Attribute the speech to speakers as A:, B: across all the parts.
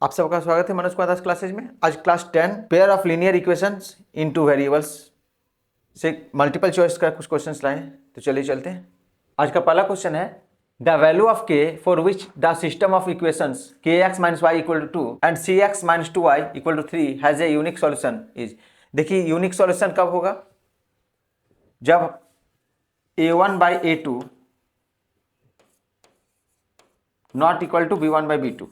A: आप सबका स्वागत है मनोज कुमार दास क्लासेज में। आज class 10 pair of linear equations in two variables से मल्टीपल चॉइस का कुछ क्वेश्चंस लाए हैं, तो चलिए चलते हैं। आज का पहला क्वेश्चन है the value of k for which the system of equations k x minus y equal to 2 and c x minus 2y equal to 3 has a unique solution is. देखिए यूनिक सॉल्यूशन कब होगा? जब a1 by a2 not equal to b1 by b2,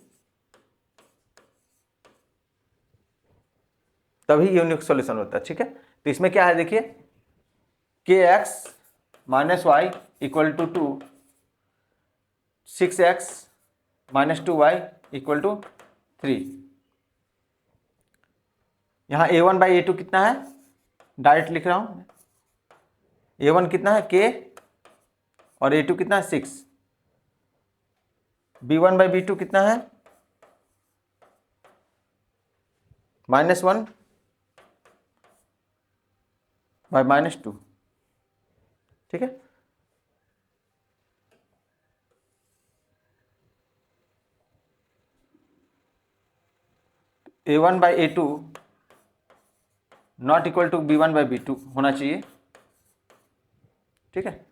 A: तभी unique solution होता है। ठीक है, तो इसमें क्या है देखिए, k x minus y equal to 2, 6x minus 2y equal to 3। यहाँ a1 बाई a2 कितना है, डायरेक्ट लिख रहा हूँ। a1 कितना है k और a2 कितना है 6। b1 बाई b2 कितना है -1 बाई -2। ठीक है, a1 by a2 not equal to b1 by b2 होना चाहिए। ठीक है,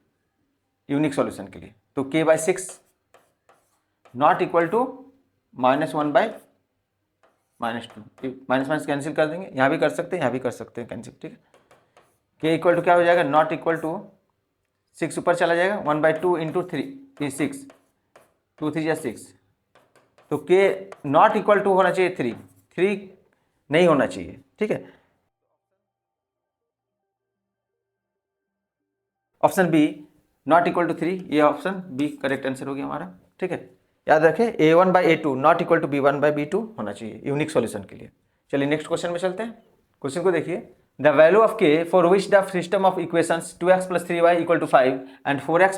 A: यूनिक सॉल्यूशन के लिए तो k by 6 not equal to -1 by -2। Minus minus cancel कर देंगे, यहाँ भी कर सकते हैं, यहाँ भी कर सकते हैं कैंसिल। ठीक है, k इक्वल टू क्या हो जाएगा, नॉट इक्वल टू 6 ऊपर चला जाएगा, 1/2 इंटू 3 6, 2 3 या 6, तो k नॉट इक्वल टू होना चाहिए 3 नहीं होना चाहिए। ठीक है, option B not equal to 3, ये ऑप्शन बी करेक्ट आंसर हो गया हमारा। ठीक है, याद रखें a1 by a2 not equal to b1 by b2 होना चाहिए यूनिक सॉल्यूशन के लिए। चलिए नेक्स्ट क्वेश्चन में चलते हैं। क्वेश्चन को देखिए, the value of k for which the system of equations 2x plus 3y equal to 5 and 4x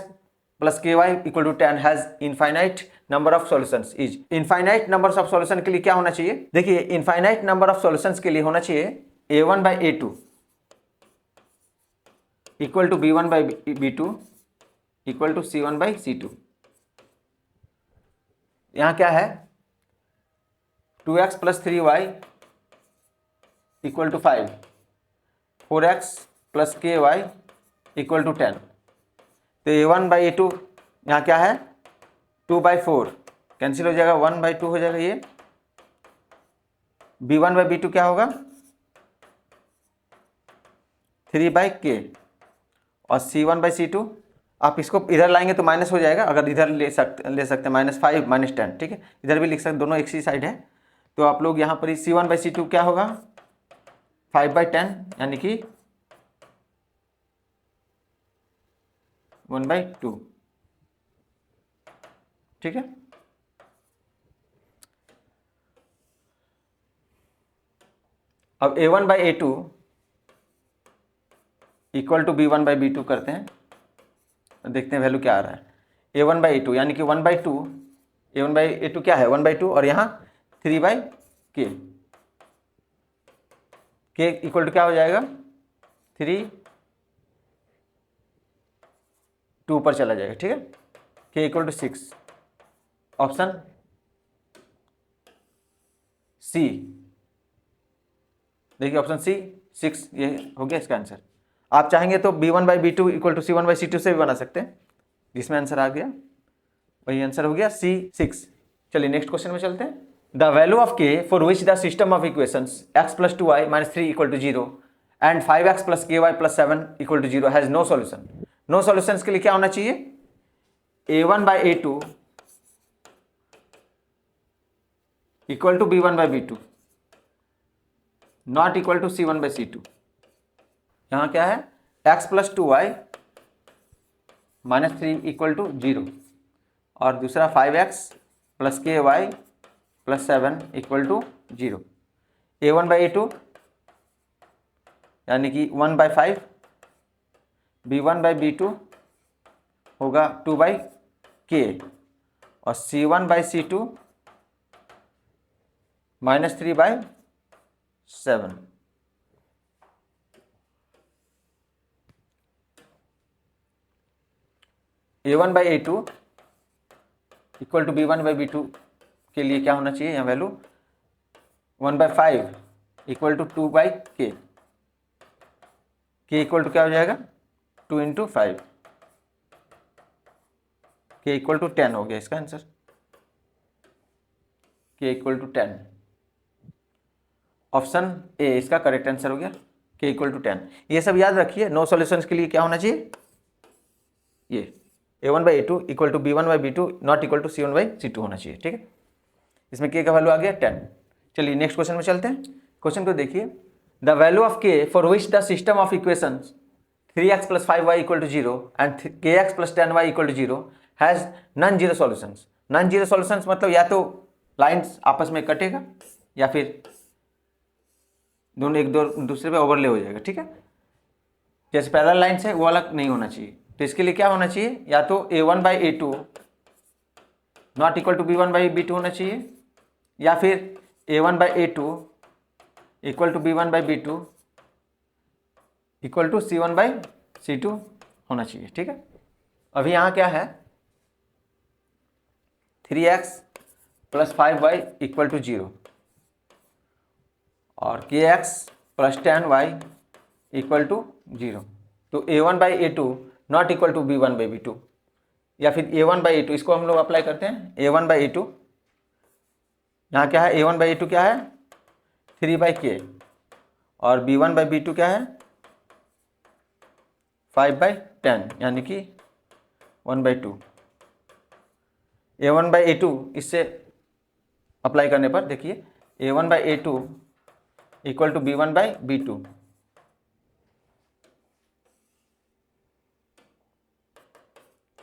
A: plus ky equal to 10 has infinite number of solutions is. Infinite number of solution के लिए क्या होना चाहिए? देखिए infinite number of solutions के लिए होना चाहिए a1 by a2 equal to b1 by b2 equal to c1 by c2। यहाँ क्या है, 2x plus 3y equal to 5, 4x plus ky equal to 10। तो a1 बाई a2 यहाँ क्या है, 2/4 कैंसिल हो जाएगा, 1/2 हो जाएगा। ये b1 बाई b2 क्या होगा, 3/k और c1 बाई c2 आप इसको इधर लाएंगे तो माइनस हो जाएगा, अगर इधर ले सकते हैं -5 -10। ठीक है, इधर भी लिख सकते, दोनों एक ही साइड है। तो आप लोग यहाँ पर c1 बाई c2 क्या होगा, 5/10 यानी कि 1/2। ठीक है, अब a1 by a2 equal to b1 by b2 करते हैं, देखते हैं वैल्यू क्या आ रहा है। a1 बाई a2 यानी कि 1/2, a1 बाई a2 क्या है 1/2 और यहाँ 3/k, k इक्वल टू क्या हो जाएगा 3, 2 पर चला जाएगा। ठीक है, k equal to 6, option C. देखिए ऑप्शन सी 6 ये हो गया इसका आंसर। आप चाहेंगे तो b1 by b2 equal to c1 by c2 से भी बना सकते हैं, जिसमें आंसर आ गया वही आंसर हो गया सी 6। चलिए नेक्स्ट क्वेश्चन में चलते हैं। The value of k for which the system of equations x plus 2y minus 3 equal to 0 and 5x plus ky plus 7 equal to 0 has no solution. No solutions के लिए क्या होना चाहिए, a1 by a2 equal to b1 by b2 not equal to c1 by c2। यहाँ क्या है, x plus 2y minus 3 equal to 0 और दूसरा 5x plus ky plus 7 equal to 0। a1 by a2 यानी कि 1/5, b1 बाई b2 होगा 2/k और c1 by c2 -3/7। a1 by a2 equal to b1 by b2 के लिए क्या होना चाहिए यहाँ value, 1/5 equal to 2/k, k equal to क्या हो जाएगा 2 × 5, k इक्वल टू 10 हो गया इसका answer, k equal to 10। Option A इसका करेक्ट आंसर हो गया, k इक्वल टू 10। ये सब याद रखिए, नो सॉल्यूशंस के लिए क्या होना चाहिए, ये a1/a2 equal to b1/b2 not equal to c1/c2 होना चाहिए, ठीक है। इसमें k का वैल्यू आ गया 10। चलिए नेक्स्ट क्वेश्चन में चलते हैं। क्वेश्चन को देखिए, the value of k for which the system of equations 3x + 5y = 0 and kx + 10y = 0 has non zero solutions. Non zero solutions मतलब या तो लाइंस आपस में कटेगा या फिर दोनों एक दूसरे पे ओवरले हो जाएगा, ठीक है। जैसे पैरेलल लाइन्स है वो अलग नहीं होना चाहिए, तो इसके लिए क्या होना चाहिए, या तो a1/a2 not equal to b1/b2 होना चाहिए, या फिर a1/a2 equal to b1/b2 equal to c1/c2 होना चाहिए, ठीक है। अभी यहाँ क्या है, 3x + 5y = 0 और kx + 10y = 0, तो a1/a2 not equal to b1/b2, या फिर a1/a2, इसको हम लोग अप्लाई करते हैं a1/a2। यहाँ क्या है, a1/a2 क्या है 3/k और b1/b2 क्या है 5/10 यानी कि 1/2। a1/a2 इससे अप्लाई करने पर देखिए a1/a2 equal to b1/b2,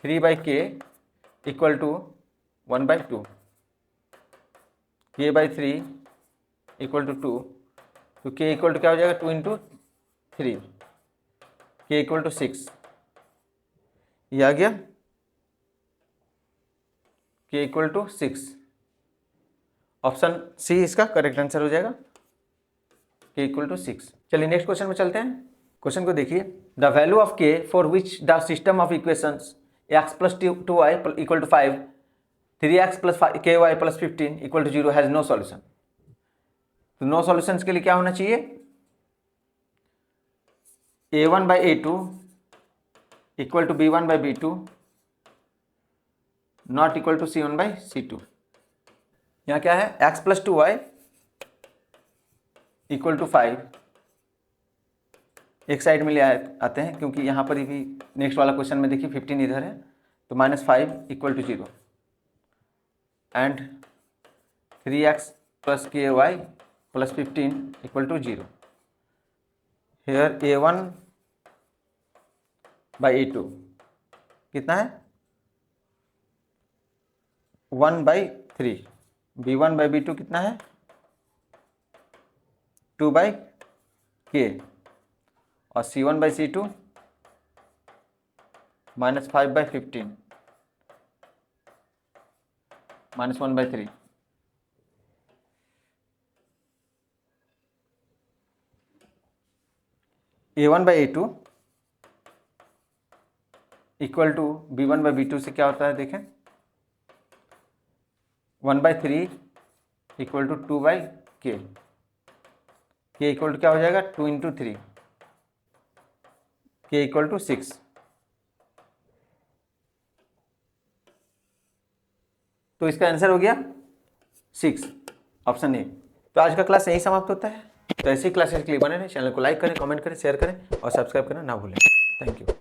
A: three by k equal to 1/2, k/3 equal to 2, तो k इक्वल टू क्या हो जाएगा 2 × 3, k इक्वल टू 6, ये आ गया k equal to 6। Option C इसका करेक्ट आंसर हो जाएगा, k इक्वल टू 6। चलिए नेक्स्ट क्वेश्चन में चलते हैं। क्वेश्चन को देखिए, the value of k for which the system of equations x + 2y = 5, 3x + ky + 15 = 0 has no solution. तो नो सॉल्यूशंस के लिए क्या होना चाहिए, a1/a2 equal to b1/b2 not equal to c1/c2। यहाँ क्या है, x + 2y = 5, एक साइड में ले आते हैं क्योंकि यहाँ पर भी नेक्स्ट वाला क्वेश्चन में देखिए 15 इधर है, तो -5 = 0 and 3x + ky + 15 = 0। Hair a1/a2 कितना है 1/3, b1/b2 कितना है 2/k और c1/c2 -5/15 -1/3। a1/a2 equal to b1/b2 से क्या होता है देखें, 1/3 equal to 2/k, k equal to क्या हो जाएगा 2 × 3, k इक्वल टू 6। तो इसका आंसर हो गया 6, ऑप्शन ए। तो आज का क्लास यही समाप्त होता है। तो ऐसी क्लासेस के लिए बने रहें, चैनल को लाइक करें, कमेंट करें, शेयर करें और सब्सक्राइब करना ना भूलें। Thank you.